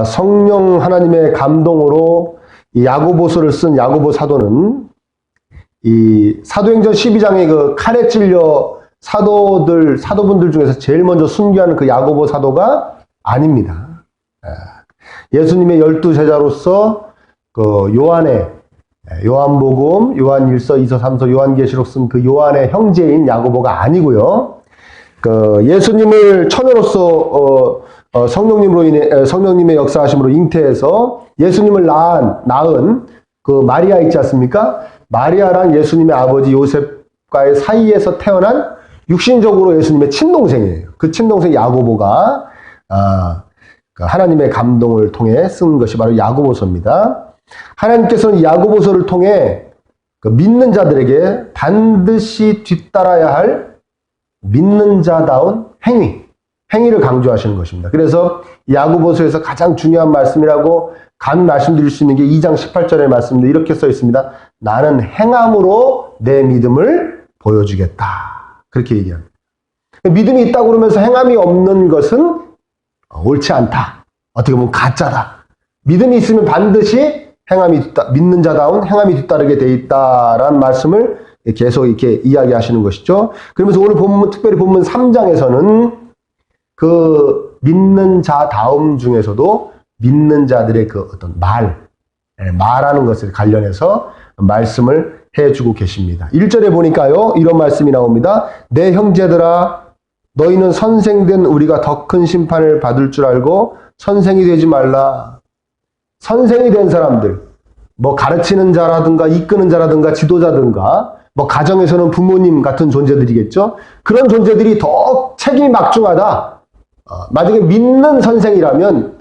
성령 하나님의 감동으로 이 야고보서를 쓴 야고보 사도는 이 사도행전 12장의 그 칼에 찔려 사도분들 중에서 제일 먼저 순교하는 그 야고보 사도가 아닙니다. 예수님의 12제자로서 그 요한복음, 요한일서, 2서, 3서, 요한계시록 쓴 그 요한의 형제인 야고보가 아니고요. 그 예수님을 처녀로서 성령님으로 인해 성령님의 역사하심으로 잉태해서 예수님을 낳은 그 마리아 있지 않습니까? 마리아랑 예수님의 아버지 요셉과의 사이에서 태어난 육신적으로 예수님의 친동생이에요. 그 친동생 야고보가 그 하나님의 감동을 통해 쓴 것이 바로 야고보서입니다. 하나님께서는 야고보서를 통해 그 믿는 자들에게 반드시 뒤따라야 할 믿는 자다운 행위를 강조하시는 것입니다. 그래서 야고보서에서 가장 중요한 말씀이라고 감히 말씀드릴 수 있는 게 2장 18절의 말씀인데 이렇게 써 있습니다. 나는 행함으로 내 믿음을 보여주겠다. 그렇게 얘기합니다. 믿음이 있다고 그러면서 행함이 없는 것은 옳지 않다. 어떻게 보면 가짜다. 믿음이 있으면 반드시 믿는 자다운 행함이 뒤따르게 돼 있다라는 말씀을 계속 이렇게 이야기하시는 것이죠. 그러면서 오늘 특별히 본문 3장에서는 그 믿는 자다움 중에서도 믿는 자들의 그 어떤 말하는 것에 관련해서 말씀을 해주고 계십니다. 1절에 보니까요, 이런 말씀이 나옵니다. 내 형제들아, 너희는 선생된 우리가 더 큰 심판을 받을 줄 알고 선생이 되지 말라. 선생이 된 사람들, 뭐 가르치는 자라든가 이끄는 자라든가 지도자든가 뭐 가정에서는 부모님 같은 존재들이겠죠. 그런 존재들이 더 책임이 막중하다. 만약에 믿는 선생이라면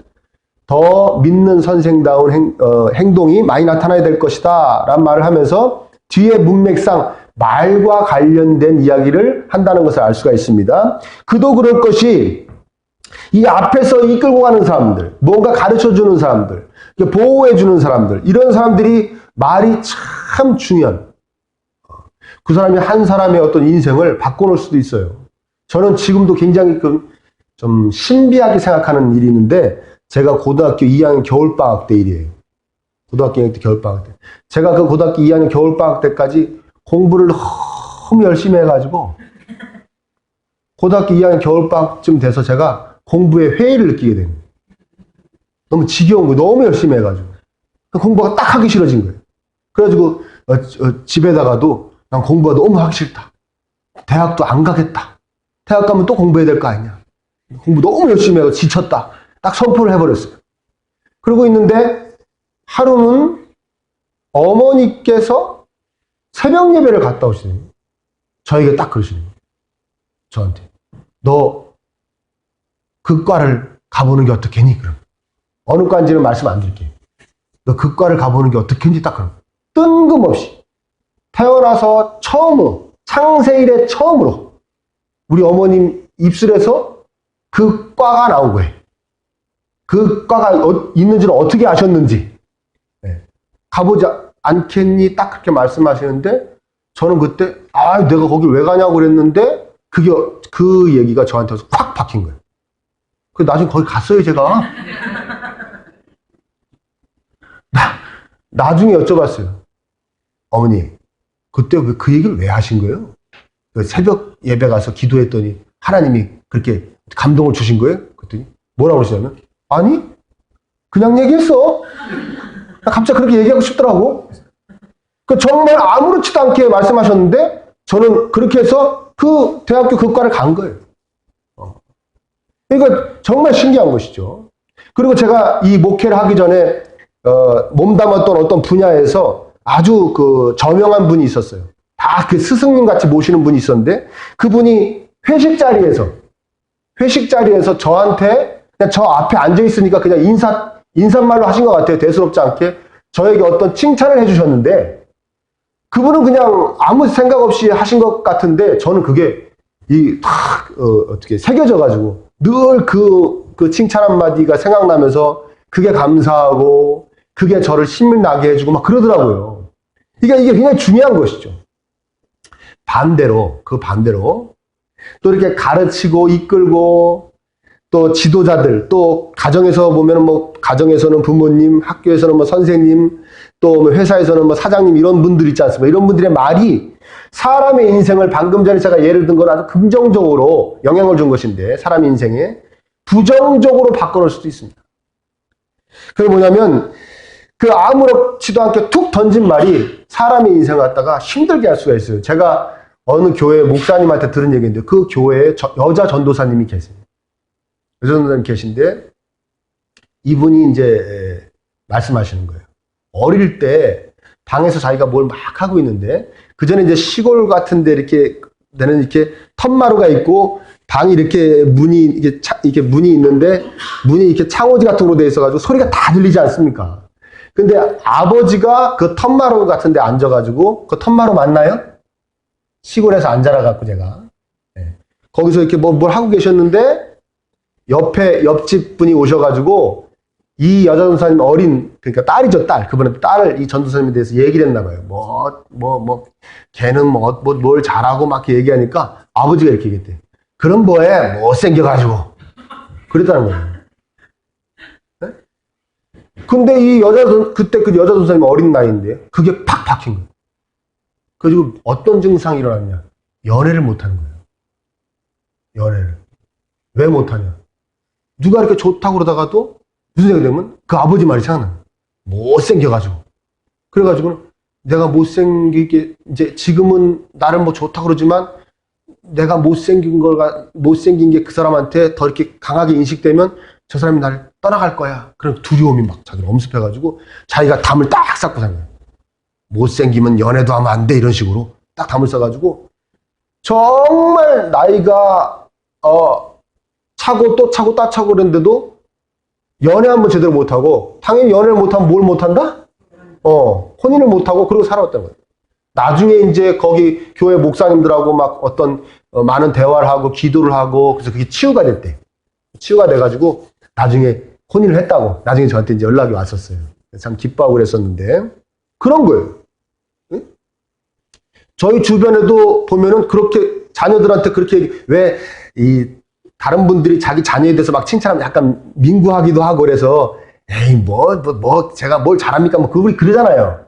더 믿는 선생다운 행동이 많이 나타나야 될 것이다 라는 말을 하면서 뒤에 문맥상 말과 관련된 이야기를 한다는 것을 알 수가 있습니다. 그도 그럴 것이 이 앞에서 이끌고 가는 사람들, 뭔가 가르쳐주는 사람들, 보호해주는 사람들, 이런 사람들이 말이 참 중요한, 그 사람이 한 사람의 어떤 인생을 바꿔놓을 수도 있어요. 저는 지금도 굉장히 좀 신비하게 생각하는 일이 있는데, 제가 고등학교 2학년 겨울방학 때 일이에요. 고등학교 2학년 때 겨울방학 때. 제가 그 고등학교 2학년 겨울방학 때까지 공부를 너무 열심히 해가지고, 고등학교 2학년 겨울방학쯤 돼서 제가 공부에 회의를 느끼게 됩니다. 너무 지겨운 거예요. 너무 열심히 해가지고. 공부가 딱 하기 싫어진 거예요. 그래가지고 집에다가도 난 공부가 너무 하기 싫다. 대학도 안 가겠다. 대학 가면 또 공부해야 될 거 아니냐. 공부 너무 열심히 해서 지쳤다. 딱 선포를 해버렸어요. 그러고 있는데 하루는 어머니께서 새벽 예배를 갔다 오시는 거예요. 저에게 딱 그러시는 거예요. 저한테. 너 그 과를 가보는 게 어떻겠니? 그럼. 어느 과인지는 말씀 안 드릴게요. 너 그 과를 가보는 게 어떻겠니? 딱 그럼. 뜬금없이 태어나서 처음으로, 창세 이래 처음으로 우리 어머님 입술에서 그 과가 나온 거예요. 그 과가 있는지는 어떻게 아셨는지. 네. 가보지 않겠니? 딱 그렇게 말씀하시는데 저는 그때 내가 거길 왜 가냐고 그랬는데 그 얘기가 저한테 확 박힌 거예요. 그래서 나중에 거기 갔어요, 제가. 나중에 여쭤봤어요. 어머니, 그때 그 얘기를 왜 하신 거예요? 새벽 예배 가서 기도했더니 하나님이 그렇게 감동을 주신 거예요? 그랬더니 뭐라고 그러시냐면, 아니, 그냥 얘기했어. 갑자기 그렇게 얘기하고 싶더라고. 정말 아무렇지도 않게 말씀하셨는데 저는 그렇게 해서 그 대학교 그 과를 간 거예요. 그러니까 정말 신기한 것이죠. 그리고 제가 이 목회를 하기 전에 몸담았던 어떤 분야에서 아주 그 저명한 분이 있었어요. 다 그 스승님 같이 모시는 분이 있었는데 그분이 회식 자리에서 저한테 그냥 저 앞에 앉아 있으니까 그냥 인사말로 하신 것 같아요. 대수롭지 않게 저에게 어떤 칭찬을 해주셨는데 그분은 그냥 아무 생각 없이 하신 것 같은데 저는 그게 어떻게 새겨져가지고 늘 그 칭찬 한마디가 생각나면서 그게 감사하고 그게 저를 신명나게 해주고 막 그러더라고요. 이게 굉장히 중요한 것이죠. 반대로 또 이렇게 가르치고 이끌고 또 지도자들, 또 가정에서 보면 뭐 가정에서는 부모님, 학교에서는 뭐 선생님, 또 뭐 회사에서는 뭐 사장님 이런 분들 있지 않습니까? 이런 분들의 말이 사람의 인생을 방금 전에 제가 예를 든 건 아주 긍정적으로 영향을 준 것인데 사람 인생에 부정적으로 바꿔놓을 수도 있습니다. 그게 뭐냐면 그 아무렇지도 않게 툭 던진 말이 사람의 인생을 갖다가 힘들게 할 수가 있어요. 제가 어느 교회 목사님한테 들은 얘기인데 그 교회에 여자 전도사님이 계세요. 여자 전도사님 계신데 이분이 이제 말씀하시는 거예요. 어릴 때 방에서 자기가 뭘 막 하고 있는데 그 전에 이제 시골 같은데 이렇게 되는 이렇게 텀마루가 있고 방이 이렇게 이렇게 문이 있는데 문이 이렇게 창호지 같은 걸로 돼 있어가지고 소리가 다 들리지 않습니까? 근데 아버지가 그 텀마루 같은 데 앉아가지고 그 텀마루 맞나요? 시골에서 안 자라갖고 제가 거기서 이렇게 뭘 하고 계셨는데 옆집 분이 오셔가지고 이 여자 전도사님 그러니까 딸이죠, 딸. 그분은 딸을 이 전도사님에 대해서 얘기를 했나 봐요. 걔는 뭘 잘하고 막 이렇게 얘기하니까 아버지가 이렇게 얘기했대. 그럼 뭐해? 못생겨가지고. 그랬다는 거예요. 네? 근데 그때 그 여자 전도사님 어린 나이인데 그게 팍 박힌 거예요. 그리고 어떤 증상이 일어났냐? 연애를 못하는 거예요. 연애를. 왜 못하냐? 누가 이렇게 좋다고 그러다가도 무슨 생각이 되면 그 아버지 말이 생각나요. 못생겨가지고. 그래가지고 내가 못생기게 이제 지금은 나를 뭐 좋다고 그러지만 내가 못생긴 게 그 사람한테 더 이렇게 강하게 인식되면 저 사람이 나를 떠나갈 거야. 그럼 두려움이 막 자기를 엄습해가지고 자기가 담을 딱 쌓고 사는 거예요. 못생기면 연애도 하면 안 돼. 이런 식으로 딱 담을 써가지고 정말 나이가 차고 또 차고 딱 차고 그랬는데도 연애 한번 제대로 못하고 당연히 연애를 못하면 뭘 못한다? 혼인을 못하고 그러고 살아왔다는 거예요. 나중에 이제 거기 교회 목사님들하고 막 어떤 많은 대화를 하고 기도를 하고 그래서 그게 치유가 됐대. 치유가 돼가지고 나중에 혼인을 했다고 나중에 저한테 이제 연락이 왔었어요. 참 기뻐하고 그랬었는데 그런 거예요. 응? 저희 주변에도 보면은 그렇게 자녀들한테 그렇게 왜 다른 분들이 자기 자녀에 대해서 막 칭찬하면 약간 민구하기도 하고 그래서 에이 제가 뭘 잘합니까? 뭐 그분이 그러잖아요.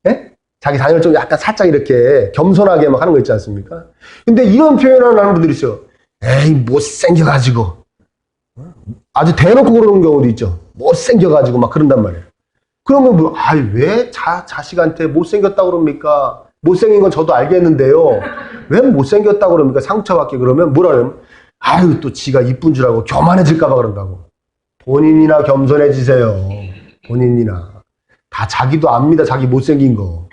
예? 자기 자녀를 좀 약간 살짝 이렇게 겸손하게 막 하는 거 있지 않습니까? 근데 이런 표현을 하는 분들이 있어요. 에이 못생겨가지고 아주 대놓고 그러는 경우도 있죠. 못생겨가지고 막 그런단 말이에요. 그러면 왜 자식한테 못생겼다고 그럽니까? 못생긴 건 저도 알겠는데요. 왜 못생겼다고 그럽니까? 상처받게 그러면 뭐라 그러면 또 지가 이쁜 줄 알고 교만해질까봐 그런다고. 본인이나 겸손해지세요. 본인이나. 다 자기도 압니다. 자기 못생긴 거.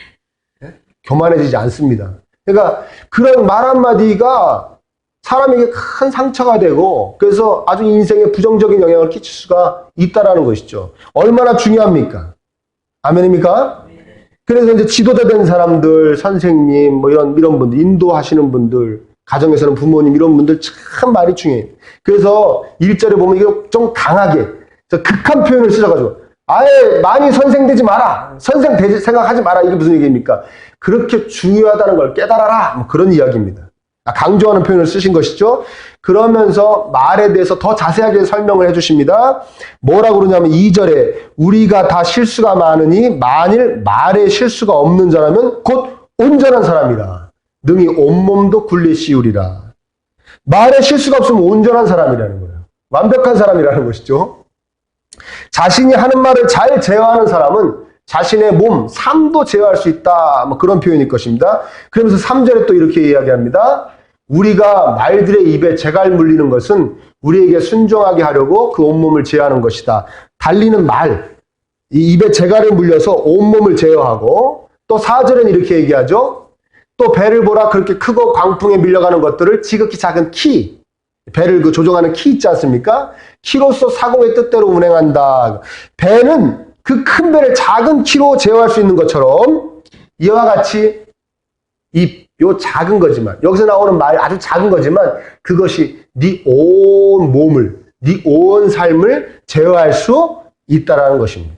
예? 교만해지지 않습니다. 그러니까 그런 말 한마디가 사람에게 큰 상처가 되고 그래서 아주 인생에 부정적인 영향을 끼칠 수가 있다라는 것이죠. 얼마나 중요합니까? 아멘입니까? 그래서 이제 지도자 된 사람들, 선생님, 뭐 이런 분들, 인도하시는 분들, 가정에서는 부모님 이런 분들 참 말이 중요해요. 그래서 1절에 보면 이거 좀 강하게 극한 표현을 쓰셔가지고 아예 많이 선생되지 마라. 선생 생각하지 마라. 이게 무슨 얘기입니까? 그렇게 중요하다는 걸 깨달아라. 뭐 그런 이야기입니다. 강조하는 표현을 쓰신 것이죠. 그러면서 말에 대해서 더 자세하게 설명을 해주십니다. 뭐라고 그러냐면 2절에 우리가 다 실수가 많으니 만일 말에 실수가 없는 자라면 곧 온전한 사람이라. 능히 온몸도 굴리 씌우리라. 말에 실수가 없으면 온전한 사람이라는 거예요. 완벽한 사람이라는 것이죠. 자신이 하는 말을 잘 제어하는 사람은 자신의 몸, 삶도 제어할 수 있다. 뭐 그런 표현일 것입니다. 그러면서 3절에 또 이렇게 이야기합니다. 우리가 말들의 입에 재갈 물리는 것은 우리에게 순종하게 하려고 그 온몸을 제어하는 것이다. 달리는 말, 이 입에 재갈을 물려서 온몸을 제어하고 또 4절엔 이렇게 얘기하죠. 또 배를 보라 그렇게 크고 광풍에 밀려가는 것들을 지극히 작은 키, 배를 조종하는 키 있지 않습니까? 키로서 사공의 뜻대로 운행한다. 배는 그 큰 배를 작은 키로 제어할 수 있는 것처럼 이와 같이 요 작은 거지만 여기서 나오는 말 아주 작은 거지만 그것이 네 온 몸을, 네 온 삶을 제어할 수 있다라는 것입니다.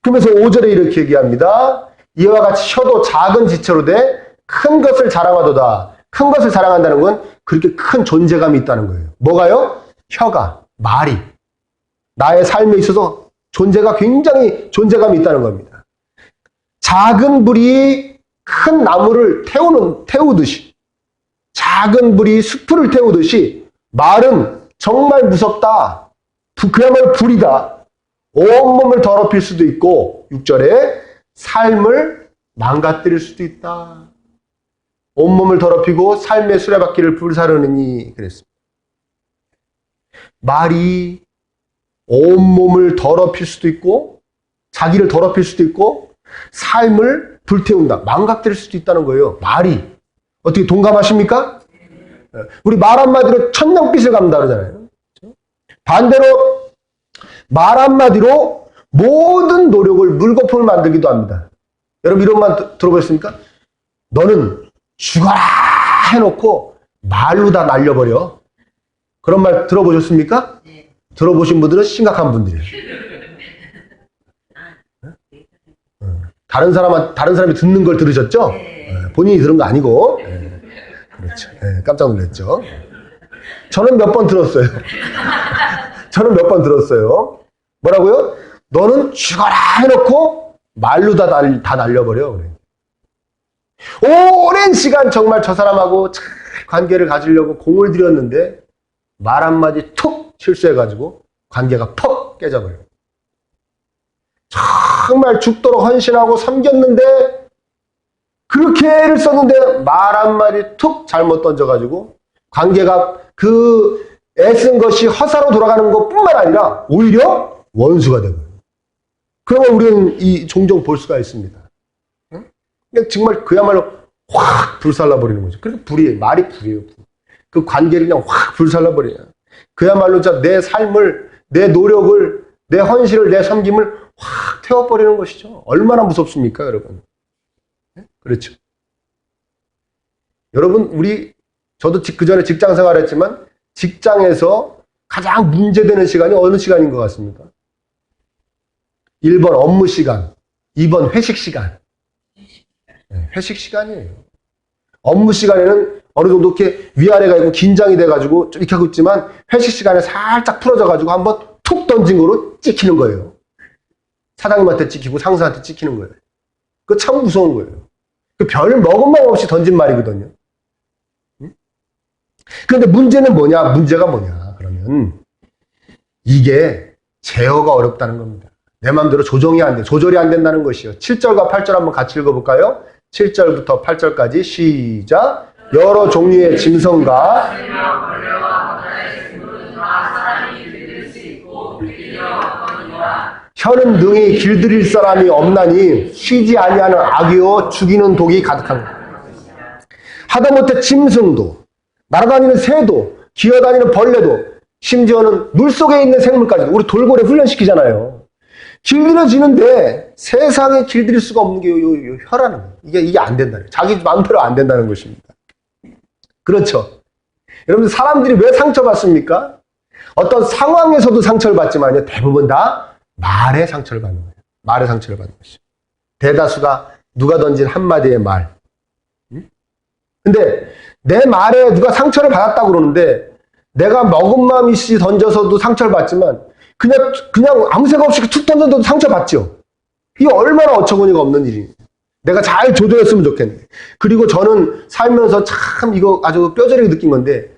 그러면서 5절에 이렇게 얘기합니다. 이와 같이 혀도 작은 지체로 돼 큰 것을 자랑하도다. 큰 것을 자랑한다는 건 그렇게 큰 존재감이 있다는 거예요. 뭐가요? 혀가. 말이 나의 삶에 있어서 굉장히 존재감이 있다는 겁니다. 작은 불이 큰 나무를 태우듯이, 작은 불이 숲을 태우듯이 말은 정말 무섭다. 그야말로 불이다. 온몸을 더럽힐 수도 있고 6절에 삶을 망가뜨릴 수도 있다. 온몸을 더럽히고 삶의 수레바퀴를 불사르느니 그랬습니다. 말이 온몸을 더럽힐 수도 있고 자기를 더럽힐 수도 있고 삶을 불태운다. 망가뜨릴 수도 있다는 거예요. 말이. 어떻게 동감하십니까? 우리 말 한마디로 천냥빚을 갚는다 그러잖아요. 반대로 말 한마디로 모든 노력을 물거품을 만들기도 합니다. 여러분 이런 말 들어보셨습니까? 너는 죽어라 해놓고 말로 다 날려버려. 그런 말 들어보셨습니까? 네. 들어보신 분들은 심각한 분들이에요. 다른 사람이 듣는 걸 들으셨죠? 네. 본인이 들은 거 아니고. 네. 그렇죠. 네, 깜짝 놀랐죠? 저는 몇 번 들었어요. 저는 몇 번 들었어요. 뭐라고요? 너는 죽어라 해놓고 말로 다 날려버려. 그래. 오랜 시간 정말 저 사람하고 관계를 가지려고 공을 들였는데 말 한마디 툭 실수해가지고 관계가 퍽 깨져버려요. 정말 죽도록 헌신하고 섬겼는데 그렇게 애를 썼는데 말 한마디 툭 잘못 던져가지고 관계가 그 애쓴 것이 허사로 돌아가는 것뿐만 아니라 오히려 원수가 되고요. 그러면 우리는 종종 볼 수가 있습니다. 정말 그야말로 확 불살라버리는 거죠. 그러니까 불이에요. 말이 불이에요. 그 관계를 그냥 확 불살라버려요. 그야말로 내 삶을, 내 노력을, 내 헌신을, 내 섬김을 확 태워버리는 것이죠. 얼마나 무섭습니까, 여러분? 그렇죠. 여러분, 저도 그 전에 직장 생활을 했지만 직장에서 가장 문제되는 시간이 어느 시간인 것 같습니까? 1번 업무 시간, 2번 회식 시간. 회식 시간이에요. 업무 시간에는 어느 정도 이렇게 위아래가 있고 긴장이 돼가지고 좀 이렇게 하고 있지만 회식 시간에 살짝 풀어져가지고 한번 툭 던진 거로 찍히는 거예요. 사장님한테 찍히고 상사한테 찍히는 거예요. 그거 참 무서운 거예요. 그 별 먹은맘 없이 던진 말이거든요. 그런데 문제는 뭐냐? 문제가 뭐냐? 그러면 이게 제어가 어렵다는 겁니다. 내 마음대로 조정이 안 돼. 조절이 안 된다는 것이요. 7절과 8절 한번 같이 읽어볼까요? 7절부터 8절까지 시작. 여러 종류의 짐승과 혀는 능히 길들일 사람이 없나니 쉬지 아니하는 악이요 죽이는 독이 가득한 것. 하다못해 짐승도 날아다니는 새도 기어다니는 벌레도 심지어는 물속에 있는 생물까지도 우리 돌고래 훈련시키잖아요. 길들여지는데 세상에 길들일 수가 없는 게 요 혀라는 거예요. 이게 안 된다는 거예요. 자기 마음대로 안 된다는 것입니다. 그렇죠. 여러분들 사람들이 왜 상처받습니까? 어떤 상황에서도 상처를 받지만요. 대부분 다 말에 상처를 받는 거예요. 말에 상처를 받는 것이죠. 대다수가 누가 던진 한마디의 말. 근데 내 말에 누가 상처를 받았다고 그러는데 내가 먹은 마음이 던져서도 상처를 받지만 그냥 아무 생각 없이 툭 던져도 상처받죠. 이게 얼마나 어처구니가 없는 일이에요. 내가 잘 조절했으면 좋겠네. 그리고 저는 살면서 참 이거 아주 뼈저리게 느낀 건데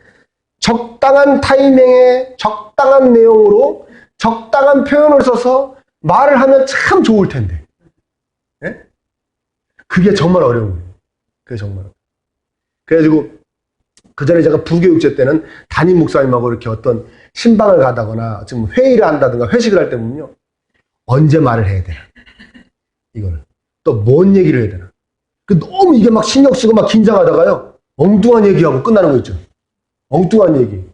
적당한 타이밍에 적당한 내용으로 적당한 표현을 써서 말을 하면 참 좋을 텐데. 네? 그게 정말 어려운 거예요. 그게 정말 어려워요. 그래가지고 그 전에 제가 부교육제 때는 담임 목사님하고 이렇게 어떤 신방을 가다거나 지금 회의를 한다든가 회식을 할 때 보면요. 언제 말을 해야 되나. 이거를. 또 뭔 얘기를 해야 되나. 너무 이게 막 신경 쓰고 막 긴장하다가요. 엉뚱한 얘기하고 끝나는 거 있죠. 엉뚱한 얘기.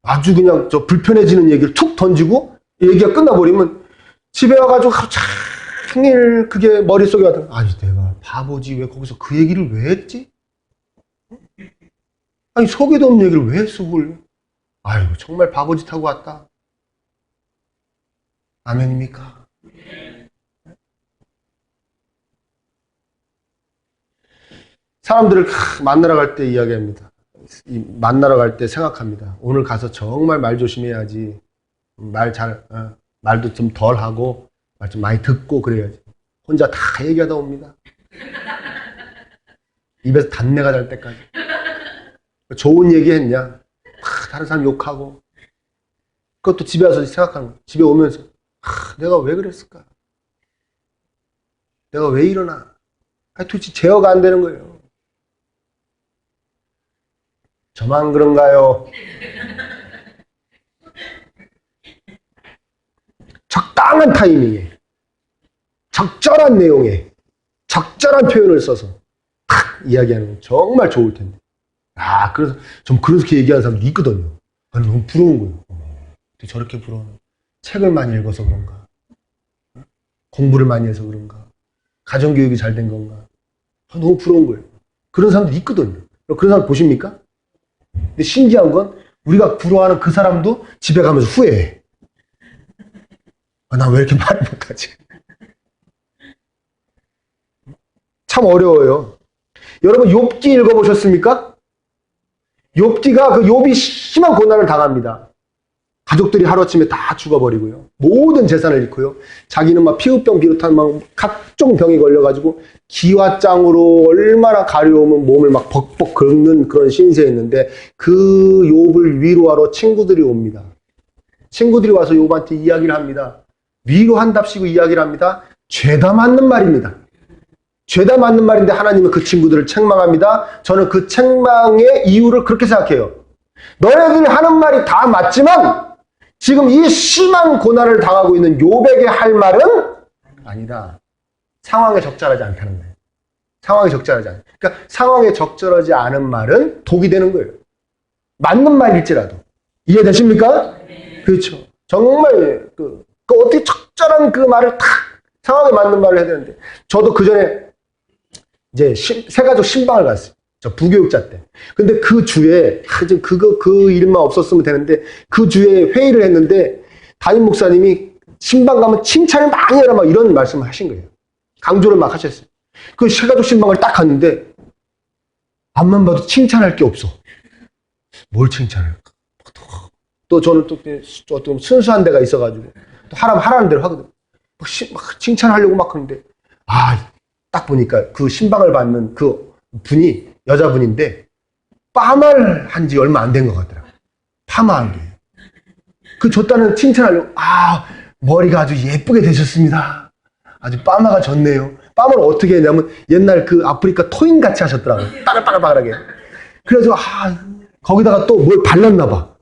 아주 그냥 불편해지는 얘기를 툭 던지고 얘기가 끝나버리면 집에 와가지고 하루 종일 그게 머릿속에 왔다가 아니 내가 바보지 왜 거기서 그 얘기를 왜 했지? 아니 속에도 없는 얘기를 왜 했어 그걸? 아이고 정말 바보짓 하고 왔다. 아멘입니까? 사람들을 만나러 갈 때 이야기합니다. 만나러 갈 때 생각합니다. 오늘 가서 정말 말 조심해야지. 말도 좀 덜 하고, 말 좀 많이 듣고 그래야지. 혼자 다 얘기하다 옵니다. 입에서 단내가 날 때까지. 좋은 얘기 했냐? 다른 사람 욕하고. 그것도 집에 와서 생각하는 거야. 집에 오면서, 내가 왜 그랬을까? 내가 왜 이러나? 도대체 제어가 안 되는 거예요. 저만 그런가요? 적당한 타이밍에, 적절한 내용에, 적절한 표현을 써서 탁 이야기하는 건 정말 좋을 텐데. 그래서 좀 그렇게 얘기하는 사람도 있거든요. 너무 부러운 거예요. 어떻게 저렇게 부러워? 책을 많이 읽어서 그런가? 공부를 많이 해서 그런가? 가정교육이 잘 된 건가? 너무 부러운 거예요. 그런 사람도 있거든요. 그런 사람 보십니까? 근데 신기한 건 우리가 부러워하는 그 사람도 집에 가면서 후회해. 나 왜 이렇게 말을 못하지? 참 어려워요. 여러분 욥기 읽어보셨습니까? 욥기가 그 욥이 심한 고난을 당합니다. 가족들이 하루아침에 다 죽어버리고요. 모든 재산을 잃고요. 자기는 막 피부병 비롯한 막 각종 병이 걸려가지고 기와장으로 얼마나 가려우면 몸을 막 벅벅 긁는 그런 신세였는데 그 욥을 위로하러 친구들이 옵니다. 친구들이 와서 욥한테 이야기를 합니다. 위로한답시고 이야기를 합니다. 죄다 맞는 말입니다. 죄다 맞는 말인데 하나님은 그 친구들을 책망합니다. 저는 그 책망의 이유를 그렇게 생각해요. 너네들이 하는 말이 다 맞지만 지금 이 심한 고난을 당하고 있는 욥에게 할 말은 아니다. 상황에 적절하지 않다는 거예요. 상황에 적절하지 않다. 그러니까 상황에 적절하지 않은 말은 독이 되는 거예요. 맞는 말일지라도. 이해되십니까? 그렇죠. 정말 어떻게 적절한 그 말을 탁 상황에 맞는 말을 해야 되는데 저도 그 전에 이제 새가족 신방을 갔어요. 저 부교육자 때. 근데 그 주에 그 일만 없었으면 되는데 그 주에 회의를 했는데 담임 목사님이 신방 가면 칭찬을 많이 해라 막 이런 말씀을 하신 거예요. 강조를 막 하셨어요. 그 새가족 신방을 딱 갔는데 앞만 봐도 칭찬할 게 없어. 뭘 칭찬할까? 또 저는 또 순수한 데가 있어가지고 또 하라는 대로 하거든. 막 칭찬하려고 막 하는데 딱 보니까 그 신방을 받는 그 분이 여자분인데 파마를 한 지 얼마 안 된 것 같더라고요. 파마한 게. 그 줬다는 칭찬하려고 머리가 아주 예쁘게 되셨습니다. 아주 파마가 좋네요. 파마를 어떻게 했냐면 옛날 그 아프리카 토인 같이 하셨더라고요. 빠글빠글빠글하게. 그래서 거기다가 또 뭘 발랐나 봐.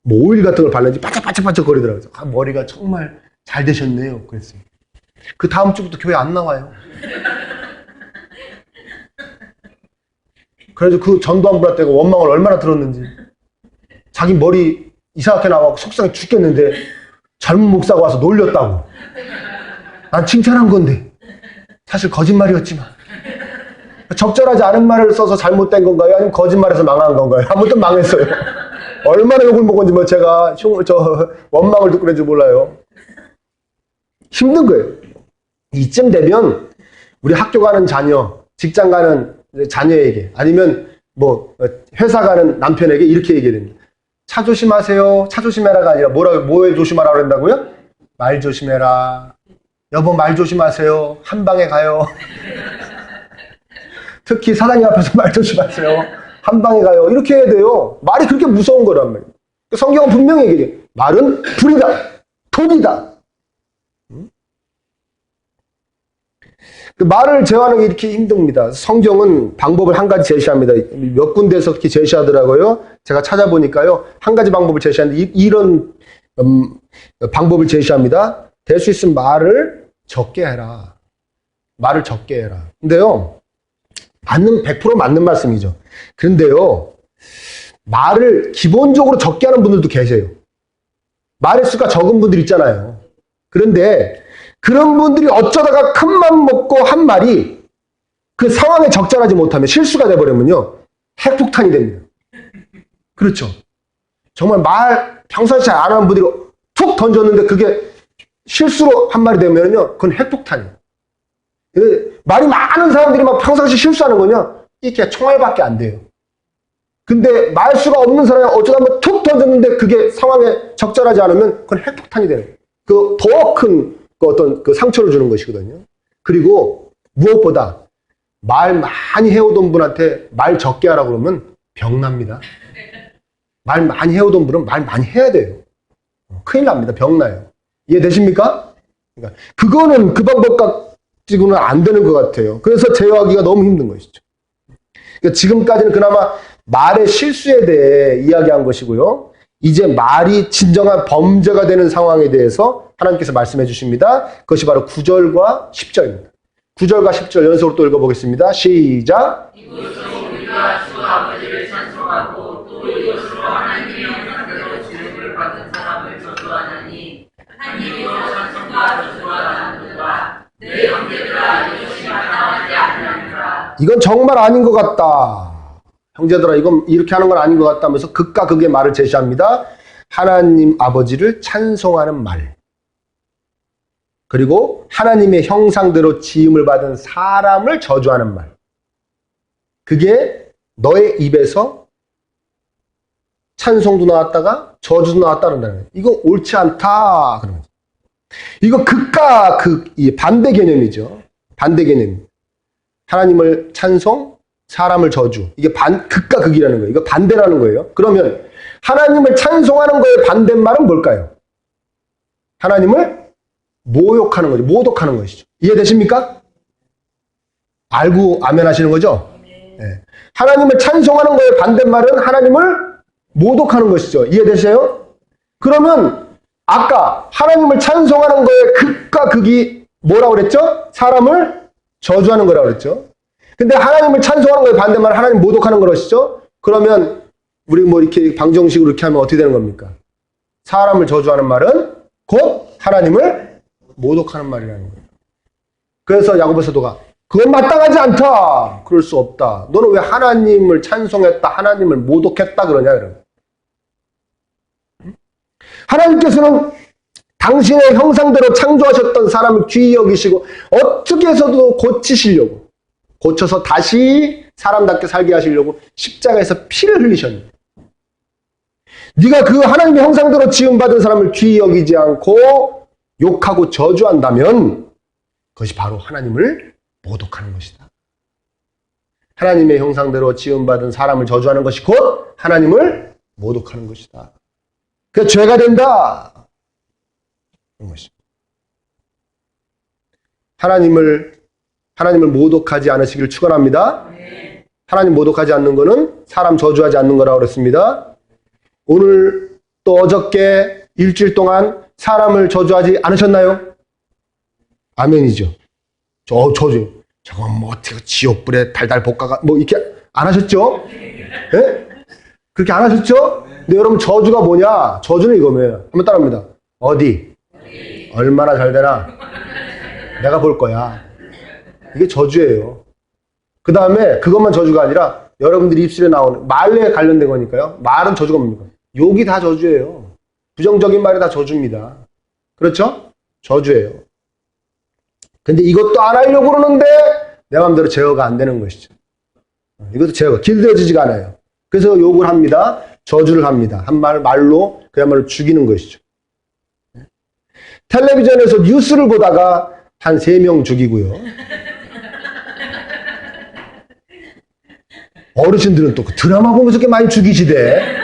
뭐 오일 같은 걸 발랐는지 바짝바짝바짝 거리더라고요. 머리가 정말 잘 되셨네요. 그랬어요. 그 다음 주부터 교회 안 나와요. 그래서 그 전도한 분한테 원망을 얼마나 들었는지. 자기 머리 이상하게 나와서 속상해 죽겠는데 젊은 목사가 와서 놀렸다고. 난 칭찬한 건데 사실 거짓말이었지만. 적절하지 않은 말을 써서 잘못된 건가요? 아니면 거짓말해서 망한 건가요? 아무튼 망했어요. 얼마나 욕을 먹었는지 제가 원망을 듣고 그런지 몰라요. 힘든 거예요. 이쯤 되면 우리 학교 가는 자녀, 직장 가는 자녀에게 아니면 회사 가는 남편에게 이렇게 얘기해야 됩니다. 차 조심하세요. 차 조심해라가 아니라 뭐에 조심하라고 그런다고요? 말 조심해라. 여보 말 조심하세요. 한 방에 가요. 특히 사장님 앞에서 말 조심하세요. 한 방에 가요. 이렇게 해야 돼요. 말이 그렇게 무서운 거란 말이에요. 성경은 분명히 얘기해요. 말은 불이다. 독이다. 그 말을 제어하는 게 이렇게 힘듭니다. 성경은 방법을 한 가지 제시합니다. 몇 군데에서 이렇게 제시하더라고요. 제가 찾아보니까요. 한 가지 방법을 제시하는데 이런 방법을 제시합니다. 될 수 있으면 말을 적게 해라. 말을 적게 해라. 근데요. 100% 맞는 말씀이죠. 그런데요. 말을 기본적으로 적게 하는 분들도 계세요. 말의 수가 적은 분들 있잖아요. 그런데 그런 분들이 어쩌다가 큰맘 먹고 한 말이 그 상황에 적절하지 못하면 실수가 돼버리면요. 핵폭탄이 됩니다. 그렇죠. 정말 말 평상시 안 하는 분들이 툭 던졌는데 그게 실수로 한 말이 되면요. 그건 핵폭탄이에요. 말이 많은 사람들이 막 평상시 실수하는 거냐? 이게 총알밖에 안 돼요. 근데 말수가 없는 사람이 어쩌다 한번 툭 던졌는데 그게 상황에 적절하지 않으면 그건 핵폭탄이 되는 거예요. 그 더 큰 어떤 그 상처를 주는 것이거든요. 그리고 무엇보다 말 많이 해오던 분한테 말 적게 하라고 그러면 병납니다. 말 많이 해오던 분은 말 많이 해야 돼요. 큰일 납니다. 병나요. 이해되십니까? 그러니까 그거는 그 방법 가지고는 안 되는 것 같아요. 그래서 제어하기가 너무 힘든 것이죠. 그러니까 지금까지는 그나마 말의 실수에 대해 이야기한 것이고요. 이제 말이 진정한 범죄가 되는 상황에 대해서 하나님께서 말씀해 주십니다. 그것이 바로 9절과 10절입니다. 9절과 10절 연속으로 또 읽어보겠습니다. 시작! 이곳으로 우리가 주 아버지를 찬송하고 또 이곳으로 하나님의 형상대로 지음을 받은 사람을 저주하나니 하나님께서 찬송과 저주가 나누노라. 내 형제들아 이것이 마땅하지 아니하니라. 이건 정말 아닌 것 같다. 형제들아 이건 이렇게 하는 건 아닌 것 같다 하면서 극과 극의 말을 제시합니다. 하나님 아버지를 찬송하는 말. 그리고 하나님의 형상대로 지음을 받은 사람을 저주하는 말. 그게 너의 입에서 찬송도 나왔다가 저주도 나왔다는 거예요. 이거 옳지 않다. 그런 거죠. 이거 극과 극, 반대 개념이죠. 반대 개념. 하나님을 찬송, 사람을 저주. 이게 극과 극이라는 거예요. 이거 반대라는 거예요. 그러면 하나님을 찬송하는 거의 반대말은 뭘까요? 하나님을 모욕하는 거죠. 모독하는 것이죠. 이해되십니까? 알고 아멘 하시는 거죠? 네. 하나님을 찬송하는 거의 반대말은 하나님을 모독하는 것이죠. 이해되세요? 그러면 아까 하나님을 찬송하는 거의 극과 극이 뭐라고 그랬죠? 사람을 저주하는 거라고 그랬죠. 근데 하나님을 찬송하는 거에 반대말 하나님 모독하는 것이죠. 그러면 우리 뭐 이렇게 방정식으로 이렇게 하면 어떻게 되는 겁니까? 사람을 저주하는 말은 곧 하나님을 모독하는 말이라는 거예요. 그래서 야고보 사도가 그건 마땅하지 않다. 그럴 수 없다. 너는 왜 하나님을 찬송했다, 하나님을 모독했다 그러냐 이런. 하나님께서는 당신의 형상대로 창조하셨던 사람을 귀히 여기시고 어떻게 해서도 고치시려고, 고쳐서 다시 사람답게 살게 하시려고 십자가에서 피를 흘리셨는데 네가 그 하나님의 형상대로 지음받은 사람을 귀히 여기지 않고 욕하고 저주한다면 그것이 바로 하나님을 모독하는 것이다. 하나님의 형상대로 지음받은 사람을 저주하는 것이 곧 하나님을 모독하는 것이다. 그게 죄가 된다. 그런 것입니다. 하나님을 모독하지 않으시기를 축원합니다. 하나님 모독하지 않는 거는 사람 저주하지 않는 거라고 그랬습니다. 오늘 또 어저께 일주일 동안 사람을 저주하지 않으셨나요? 아멘이죠. 저주. 저건 뭐 어떻게 지옥불에 달달 볶아가 뭐 이렇게 안 하셨죠? 예? 그렇게 안 하셨죠? 근데 여러분 저주가 뭐냐? 저주는 이거예요. 한번 따라합니다. 어디? 얼마나 잘 되나? 내가 볼 거야. 이게 저주예요. 그 다음에 그것만 저주가 아니라 여러분들이 입술에 나오는 말에 관련된 거니까요. 말은 저주가 뭡니까? 욕이 다 저주예요. 부정적인 말이 다 저주입니다. 그렇죠? 저주예요. 근데 이것도 안 하려고 그러는데 내 마음대로 제어가 안 되는 것이죠. 이것도 제어가 길들여지지가 않아요. 그래서 욕을 합니다. 저주를 합니다. 한 말로 그야말로 죽이는 것이죠. 텔레비전에서 뉴스를 보다가 한 3명 죽이고요. 어르신들은 또 그 드라마 보면서 이렇게 많이 죽이시대.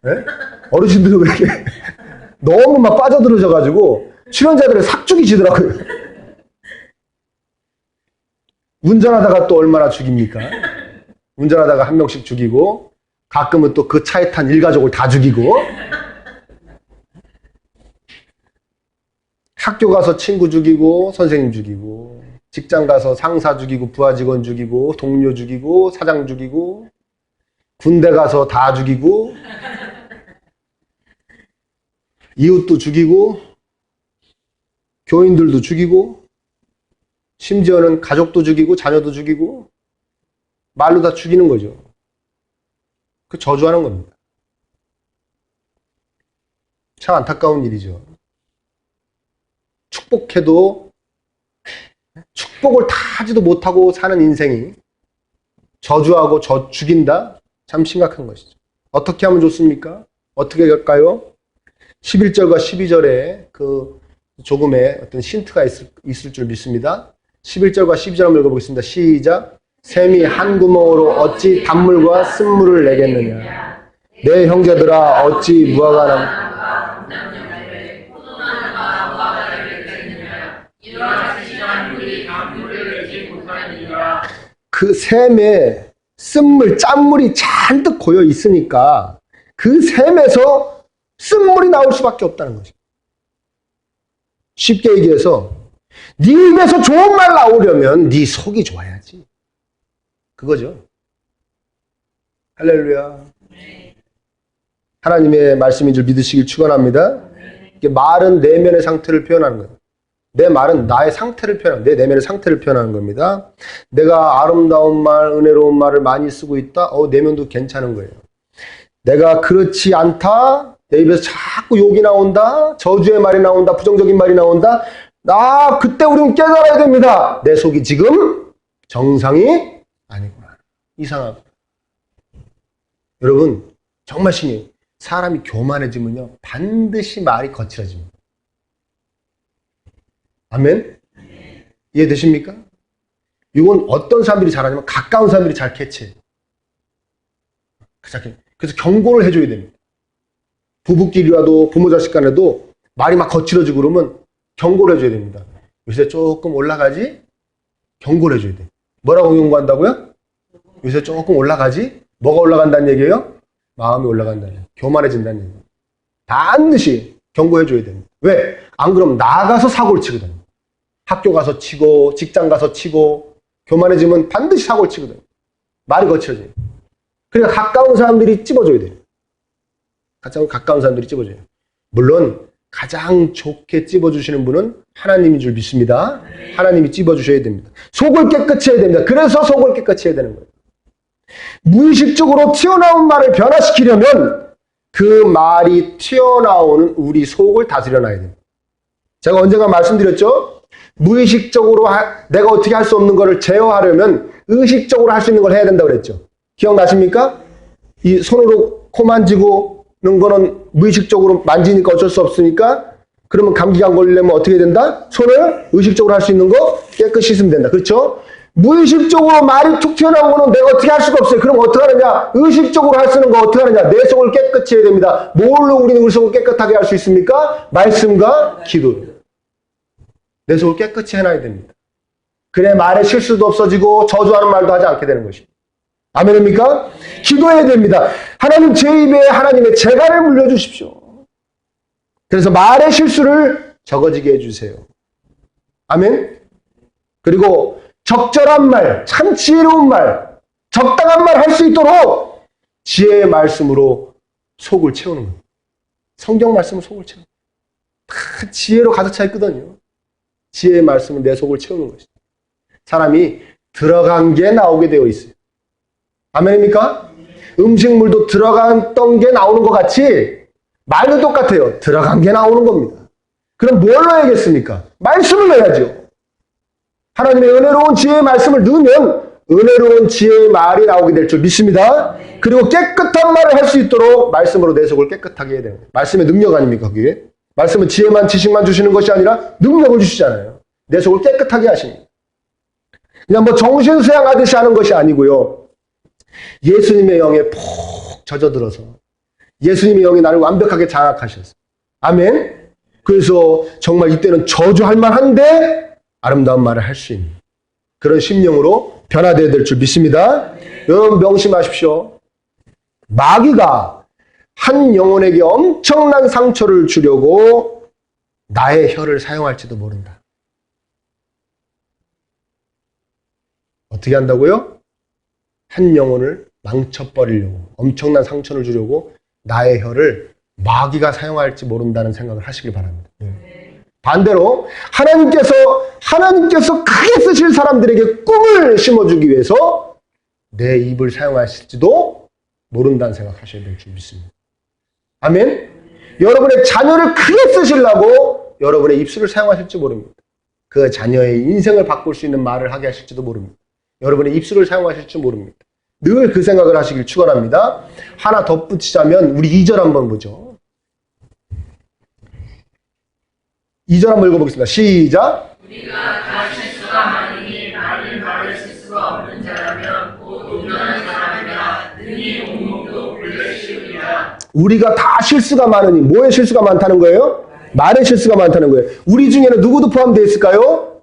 네? 어르신들은 왜 이렇게 너무 막 빠져들으셔가지고 출연자들을 싹 죽이시더라고요. 운전하다가 또 얼마나 죽입니까? 운전하다가 한 명씩 죽이고 가끔은 또 그 차에 탄 일가족을 다 죽이고 학교 가서 친구 죽이고 선생님 죽이고 직장 가서 상사 죽이고 부하 직원 죽이고 동료 죽이고 사장 죽이고 군대 가서 다 죽이고 이웃도 죽이고 교인들도 죽이고 심지어는 가족도 죽이고 자녀도 죽이고 말로 다 죽이는 거죠. 그 저주하는 겁니다. 참 안타까운 일이죠. 축복해도 축복을 다 하지도 못하고 사는 인생이 저주하고 죽인다? 참 심각한 것이죠. 어떻게 하면 좋습니까? 어떻게 할까요? 11절과 12절에 그 조금의 어떤 힌트가 있을 줄 믿습니다. 11절과 12절 한번 읽어보겠습니다. 시작. 샘이 한 구멍으로 어찌 단물과 쓴물을 내겠느냐. 내 형제들아 어찌 무화과 나무 그 샘에 쓴물, 짠물이 잔뜩 고여 있으니까 그 샘에서 쓴물이 나올 수밖에 없다는 것이죠. 쉽게 얘기해서 네 입에서 좋은 말 나오려면 네 속이 좋아야지. 그거죠. 할렐루야. 하나님의 말씀인 줄 믿으시길 축원합니다. 말은 내면의 상태를 표현하는 거예요. 내 말은 나의 상태를 표현하는, 내 내면의 상태를 표현하는 겁니다. 내가 아름다운 말, 은혜로운 말을 많이 쓰고 있다? 내면도 괜찮은 거예요. 내가 그렇지 않다? 내 입에서 자꾸 욕이 나온다? 저주의 말이 나온다? 부정적인 말이 나온다? 그때 우리는 깨달아야 됩니다. 내 속이 지금 정상이 아니구나. 이상하구나. 여러분, 정말 신기해요. 사람이 교만해지면요, 반드시 말이 거칠어집니다. 아멘? 이해되십니까? 이건 어떤 사람들이 잘하냐면 가까운 사람들이 잘 캐치해요. 그래서 경고를 해줘야 됩니다. 부부끼리라도 부모 자식 간에도 말이 막 거칠어지고 그러면 경고를 해줘야 됩니다. 요새 조금 올라가지? 경고를 해줘야 돼. 뭐라고 경고한다고요? 요새 조금 올라가지? 뭐가 올라간다는 얘기예요? 마음이 올라간다는 얘기예요. 교만해진다는 얘기예요. 반드시 경고해줘야 됩니다. 왜? 안 그러면 나가서 사고를 치거든요. 학교 가서 치고 직장 가서 치고 교만해지면 반드시 사고를 치거든요. 말이 거칠어져요. 그러니까 가까운 사람들이 찝어줘야 돼요. 가까운 사람들이 찝어줘요. 물론 가장 좋게 찝어주시는 분은 하나님인 줄 믿습니다. 하나님이 찝어주셔야 됩니다. 속을 깨끗이 해야 됩니다. 그래서 속을 깨끗이 해야 되는 거예요. 무의식적으로 튀어나온 말을 변화시키려면 그 말이 튀어나오는 우리 속을 다스려 놔야 됩니다. 제가 언젠가 말씀드렸죠? 무의식적으로 내가 어떻게 할 수 없는 것을 제어하려면 의식적으로 할 수 있는 걸 해야 된다고 그랬죠. 기억나십니까? 이 손으로 코 만지고는 거는 무의식적으로 만지니까 어쩔 수 없으니까 그러면 감기가 안 걸리려면 어떻게 된다? 손을 의식적으로 할 수 있는 거 깨끗이 씻으면 된다. 그렇죠? 무의식적으로 말이 툭 튀어나온 거는 내가 어떻게 할 수가 없어요. 그럼 어떻게 하느냐? 의식적으로 할 수 있는 거 어떻게 하느냐? 내 속을 깨끗이 해야 됩니다. 뭘로 우리는 우리 속을 깨끗하게 할 수 있습니까? 말씀과 기도. 내 속을 깨끗이 해놔야 됩니다. 그래 말에 실수도 없어지고 저주하는 말도 하지 않게 되는 것입니다. 아멘입니까? 기도해야 됩니다. 하나님 제 입에 하나님의 재갈을 물려주십시오. 그래서 말의 실수를 적어지게 해주세요. 아멘? 그리고 적절한 말, 참 지혜로운 말, 적당한 말 할 수 있도록 지혜의 말씀으로 속을 채우는 겁니다. 성경 말씀은 속을 채우는 겁니다. 다 지혜로 가득 차 있거든요. 지혜의 말씀은 내 속을 채우는 것이죠. 사람이 들어간 게 나오게 되어 있어요. 아멘입니까? 음식물도 들어갔던 게 나오는 것 같이 말도 똑같아요. 들어간 게 나오는 겁니다. 그럼 뭘 넣어야겠습니까? 말씀을 넣어야죠. 하나님의 은혜로운 지혜의 말씀을 넣으면 은혜로운 지혜의 말이 나오게 될 줄 믿습니다. 그리고 깨끗한 말을 할 수 있도록 말씀으로 내 속을 깨끗하게 해야 됩니다. 말씀의 능력 아닙니까? 그게? 말씀은 지혜만 지식만 주시는 것이 아니라 능력을 주시잖아요. 내 속을 깨끗하게 하십니다. 그냥 뭐 정신 수양하듯이 하는 것이 아니고요. 예수님의 영에 푹 젖어들어서 예수님의 영이 나를 완벽하게 장악하셨어요. 아멘. 그래서 정말 이때는 저주할 만한데 아름다운 말을 할 수 있는 그런 심령으로 변화되어야 될 줄 믿습니다. 여러분 명심하십시오. 마귀가 한 영혼에게 엄청난 상처를 주려고 나의 혀를 사용할지도 모른다. 어떻게 한다고요? 한 영혼을 망쳐버리려고 엄청난 상처를 주려고 나의 혀를 마귀가 사용할지 모른다는 생각을 하시길 바랍니다. 반대로 하나님께서 크게 쓰실 사람들에게 꿈을 심어주기 위해서 내 입을 사용하실지도 모른다는 생각하셔야 될 줄 믿습니다. 아멘. 여러분의 자녀를 크게 쓰시려고 여러분의 입술을 사용하실지 모릅니다. 그 자녀의 인생을 바꿀 수 있는 말을 하게 하실지도 모릅니다. 여러분의 입술을 사용하실지 모릅니다. 늘 그 생각을 하시길 축원합니다. 하나 덧붙이자면 우리 2절 한번 보죠. 2절 한번 읽어보겠습니다. 시작. 우리가 다 실수가 많으니 나는 말을 실수가 없는 자라면 곧 온전한 사람이라 능히 온몸도 불려시우리라. 우리가 다 실수가 많으니 뭐의 실수가 많다는 거예요? 말의 실수가 많다는 거예요. 우리 중에는 누구도 포함되어 있을까요?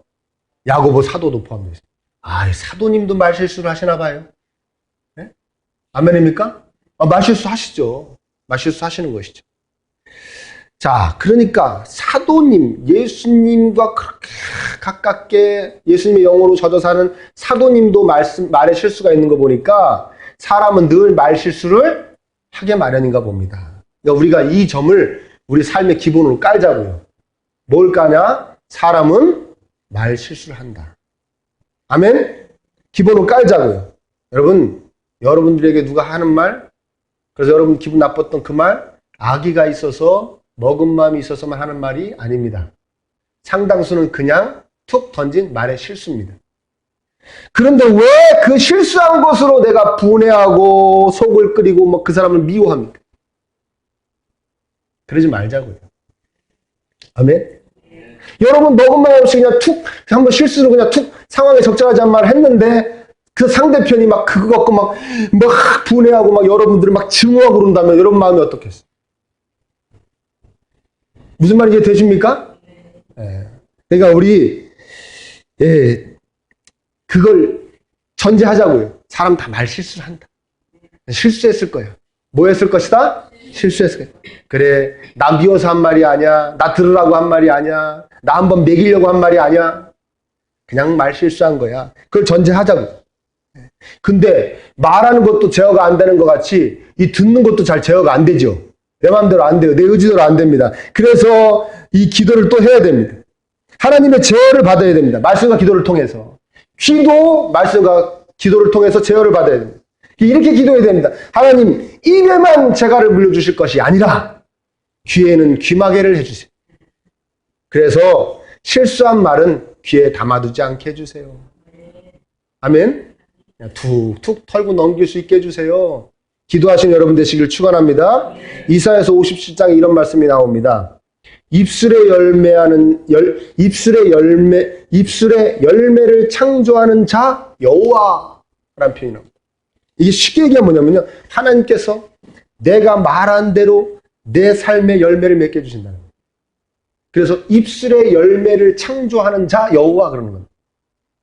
야고보 사도도 포함되어 있어요. 아, 사도님도 말 실수를 하시나 봐요. 네? 아멘입니까? 말 실수 하시죠. 말 실수 하시는 것이죠. 자, 그러니까 사도님, 예수님과 그렇게 가깝게 예수님의 영으로 젖어 사는 사도님도 말에 실수가 있는 거 보니까 사람은 늘 말 실수를 하게 마련인가 봅니다. 그러니까 우리가 이 점을 우리 삶의 기본으로 깔자고요. 뭘 까냐? 사람은 말 실수를 한다. 아멘? 기본으로 깔자고요. 여러분들에게 누가 하는 말, 그래서 여러분 기분 나빴던 그 말, 악의가 있어서 먹은 마음이 있어서만 하는 말이 아닙니다. 상당수는 그냥 툭 던진 말의 실수입니다. 그런데 왜 그 실수한 것으로 내가 분해하고 속을 끓이고 그 사람을 미워합니까? 그러지 말자고요. 아멘? 여러분 먹은 말 없이 그냥 툭 한번 실수로 그냥 툭 상황에 적절하지 않은 말을 했는데 그 상대편이 막 그거 갖고 막 분해하고 막 여러분들을 막 증오하고 그런다면 여러분 마음이 어떻겠어요? 무슨 말인지 되십니까? 예. 그러니까 우리 그걸 전제하자고요. 사람 다 말 실수를 한다. 실수했을 거야. 뭐 했을 것이다? 실수했을 거야. 그래, 나 미워서 한 말이 아니야. 나 들으라고 한 말이 아니야. 나 한번 먹이려고 한 말이 아니야. 그냥 말 실수한 거야. 그걸 전제하자고. 근데 말하는 것도 제어가 안 되는 것 같이 이 듣는 것도 잘 제어가 안 되죠. 내 마음대로 안 돼요. 내 의지대로 안 됩니다. 그래서 이 기도를 또 해야 됩니다. 하나님의 제어를 받아야 됩니다. 말씀과 기도를 통해서. 귀도 말씀과 기도를 통해서 제어를 받아야 됩니다. 이렇게 기도해야 됩니다. 하나님, 입에만 재갈을 물려주실 것이 아니라 귀에는 귀마개를 해주세요. 그래서 실수한 말은 귀에 담아두지 않게 해주세요. 아멘. 그냥 툭툭 털고 넘길 수 있게 해주세요. 기도하시는 여러분 되시길 축원합니다. 이사야서 57장에 이런 말씀이 나옵니다. 입술의 열매를 창조하는 자 여호와라는 표현이 나옵니다. 이게 쉽게 얘기하면 뭐냐면요, 하나님께서 내가 말한 대로 내 삶의 열매를 맺게 해주신다는 거예요. 그래서 입술의 열매를 창조하는 자 여호와 그러는 겁니다.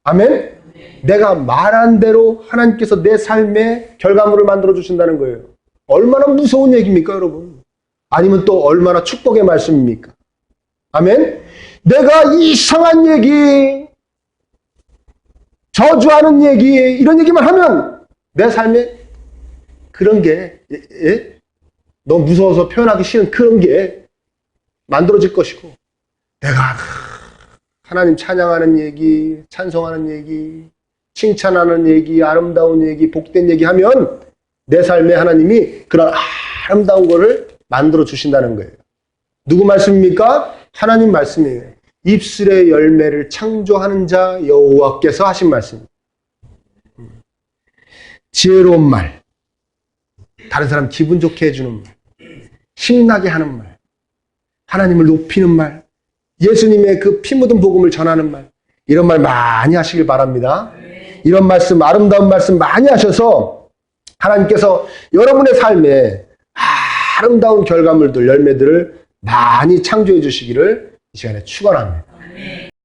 아멘? 내가 말한 대로 하나님께서 내 삶의 결과물을 만들어 주신다는 거예요. 얼마나 무서운 얘기입니까, 여러분? 아니면 또 얼마나 축복의 말씀입니까? 아멘? 내가 이상한 얘기, 저주하는 얘기, 이런 얘기만 하면 내 삶에 그런 게, 너무 무서워서 표현하기 싫은 그런 게 만들어질 것이고, 내가 하나님 찬양하는 얘기, 찬송하는 얘기, 칭찬하는 얘기, 아름다운 얘기, 복된 얘기 하면 내 삶에 하나님이 그런 아름다운 거를 만들어 주신다는 거예요. 누구 말씀입니까? 하나님 말씀이에요. 입술의 열매를 창조하는 자 여호와께서 하신 말씀입니다. 지혜로운 말, 다른 사람 기분 좋게 해주는 말, 신나게 하는 말, 하나님을 높이는 말, 예수님의 그 피 묻은 복음을 전하는 말, 이런 말 많이 하시길 바랍니다. 이런 말씀, 아름다운 말씀 많이 하셔서 하나님께서 여러분의 삶에 아름다운 결과물들, 열매들을 많이 창조해 주시기를 이 시간에 축원합니다.